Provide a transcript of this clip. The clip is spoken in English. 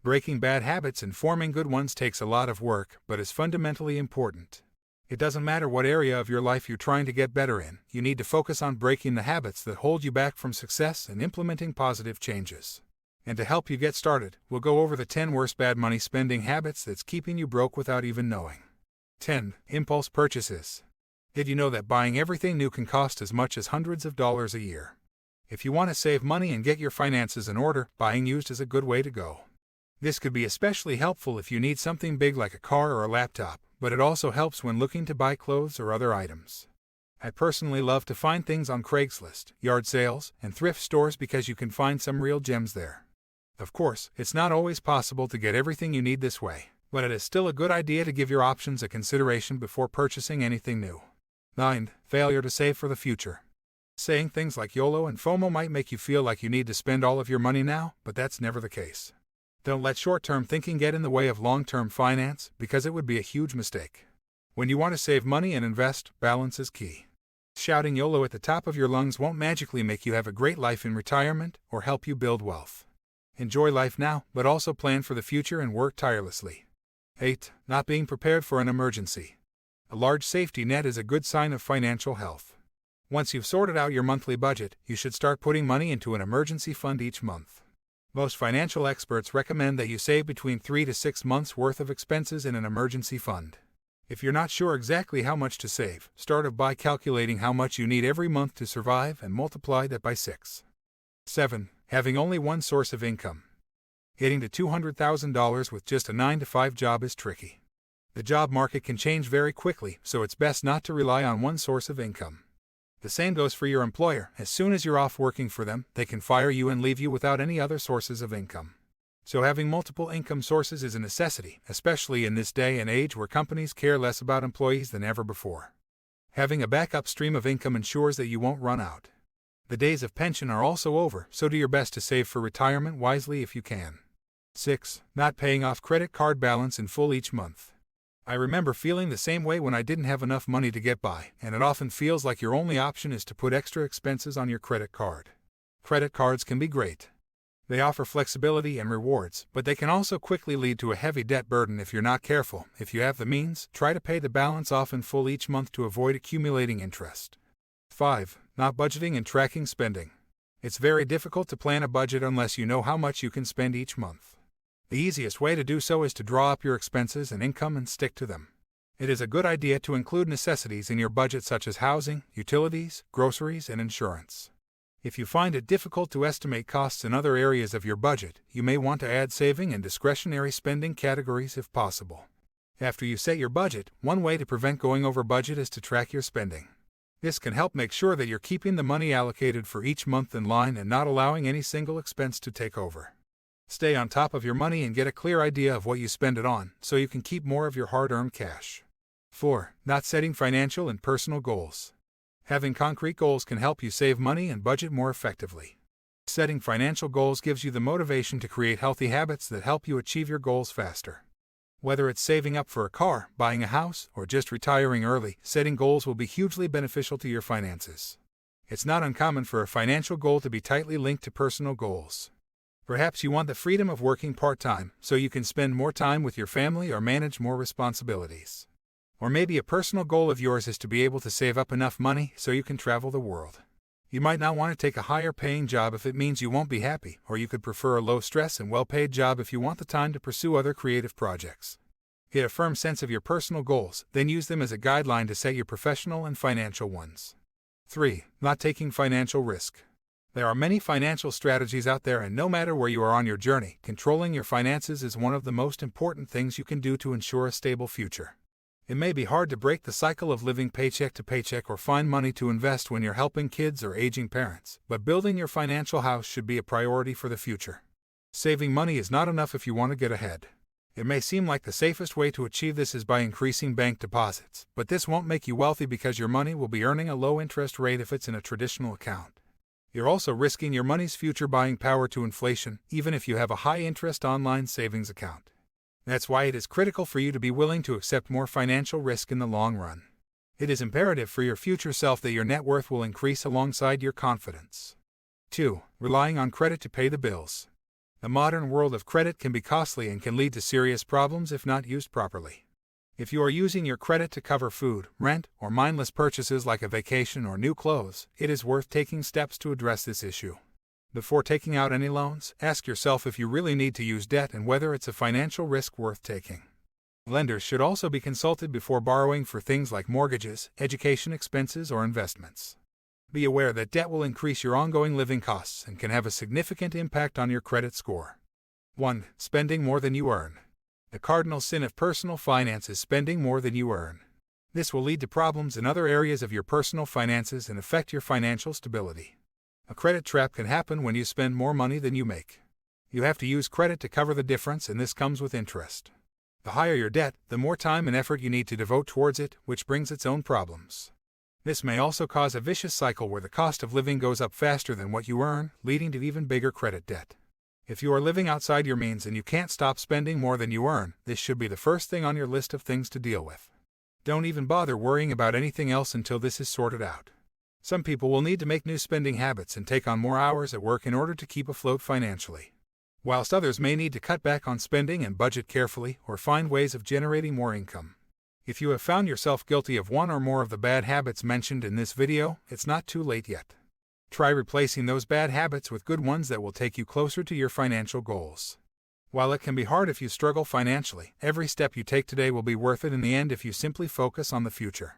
Breaking bad habits and forming good ones takes a lot of work, but is fundamentally important. It doesn't matter what area of your life you're trying to get better in, you need to focus on breaking the habits that hold you back from success and implementing positive changes. And to help you get started, we'll go over the 10 worst bad money spending habits that's keeping you broke without even knowing. 10. Impulse purchases. Did you know that buying everything new can cost as much as hundreds of dollars a year? If you want to save money and get your finances in order, buying used is a good way to go. This could be especially helpful if you need something big like a car or a laptop, but it also helps when looking to buy clothes or other items. I personally love to find things on Craigslist, yard sales, and thrift stores because you can find some real gems there. Of course, it's not always possible to get everything you need this way, but it is still a good idea to give your options a consideration before purchasing anything new. 9. Failure to save for the future. Saying things like YOLO and FOMO might make you feel like you need to spend all of your money now, but that's never the case. Don't let short-term thinking get in the way of long-term finance, because it would be a huge mistake. When you want to save money and invest, balance is key. Shouting YOLO at the top of your lungs won't magically make you have a great life in retirement or help you build wealth. Enjoy life now, but also plan for the future and work tirelessly. 8. Not being prepared for an emergency. A large safety net is a good sign of financial health. Once you've sorted out your monthly budget, you should start putting money into an emergency fund each month. Most financial experts recommend that you save between 3 to 6 months' worth of expenses in an emergency fund. If you're not sure exactly how much to save, start by calculating how much you need every month to survive and multiply that by 6. 7. Having only one source of income. Getting to $200,000 with just a 9-to-5 job is tricky. The job market can change very quickly, so it's best not to rely on one source of income. The same goes for your employer. As soon as you're off working for them, they can fire you and leave you without any other sources of income. So having multiple income sources is a necessity, especially in this day and age where companies care less about employees than ever before. Having a backup stream of income ensures that you won't run out. The days of pension are also over, so do your best to save for retirement wisely if you can. 6. Not paying off credit card balance in full each month. I remember feeling the same way when I didn't have enough money to get by, and it often feels like your only option is to put extra expenses on your credit card. Credit cards can be great. They offer flexibility and rewards, but they can also quickly lead to a heavy debt burden if you're not careful. If you have the means, try to pay the balance off in full each month to avoid accumulating interest. 5. Not budgeting and tracking spending. It's very difficult to plan a budget unless you know how much you can spend each month. The easiest way to do so is to draw up your expenses and income and stick to them. It is a good idea to include necessities in your budget such as housing, utilities, groceries, and insurance. If you find it difficult to estimate costs in other areas of your budget, you may want to add saving and discretionary spending categories if possible. After you set your budget, one way to prevent going over budget is to track your spending. This can help make sure that you're keeping the money allocated for each month in line and not allowing any single expense to take over. Stay on top of your money and get a clear idea of what you spend it on, so you can keep more of your hard-earned cash. 4. Not setting financial and personal goals. Having concrete goals can help you save money and budget more effectively. Setting financial goals gives you the motivation to create healthy habits that help you achieve your goals faster. Whether it's saving up for a car, buying a house, or just retiring early, setting goals will be hugely beneficial to your finances. It's not uncommon for a financial goal to be tightly linked to personal goals. Perhaps you want the freedom of working part-time, so you can spend more time with your family or manage more responsibilities. Or maybe a personal goal of yours is to be able to save up enough money so you can travel the world. You might not want to take a higher-paying job if it means you won't be happy, or you could prefer a low-stress and well-paid job if you want the time to pursue other creative projects. Get a firm sense of your personal goals, then use them as a guideline to set your professional and financial ones. 3. Not taking financial risk. There are many financial strategies out there, and no matter where you are on your journey, controlling your finances is one of the most important things you can do to ensure a stable future. It may be hard to break the cycle of living paycheck to paycheck or find money to invest when you're helping kids or aging parents, but building your financial house should be a priority for the future. Saving money is not enough if you want to get ahead. It may seem like the safest way to achieve this is by increasing bank deposits, but this won't make you wealthy because your money will be earning a low interest rate if it's in a traditional account. You're also risking your money's future buying power to inflation, even if you have a high-interest online savings account. That's why it is critical for you to be willing to accept more financial risk in the long run. It is imperative for your future self that your net worth will increase alongside your confidence. 2. Relying on credit to pay the bills. The modern world of credit can be costly and can lead to serious problems if not used properly. If you are using your credit to cover food, rent, or mindless purchases like a vacation or new clothes, it is worth taking steps to address this issue. Before taking out any loans, ask yourself if you really need to use debt and whether it's a financial risk worth taking. Lenders should also be consulted before borrowing for things like mortgages, education expenses, or investments. Be aware that debt will increase your ongoing living costs and can have a significant impact on your credit score. 1. Spending more than you earn. The cardinal sin of personal finance is spending more than you earn. This will lead to problems in other areas of your personal finances and affect your financial stability. A credit trap can happen when you spend more money than you make. You have to use credit to cover the difference, and this comes with interest. The higher your debt, the more time and effort you need to devote towards it, which brings its own problems. This may also cause a vicious cycle where the cost of living goes up faster than what you earn, leading to even bigger credit debt. If you are living outside your means and you can't stop spending more than you earn, this should be the first thing on your list of things to deal with. Don't even bother worrying about anything else until this is sorted out. Some people will need to make new spending habits and take on more hours at work in order to keep afloat financially, whilst others may need to cut back on spending and budget carefully or find ways of generating more income. If you have found yourself guilty of one or more of the bad habits mentioned in this video, it's not too late yet. Try replacing those bad habits with good ones that will take you closer to your financial goals. While it can be hard if you struggle financially, every step you take today will be worth it in the end if you simply focus on the future.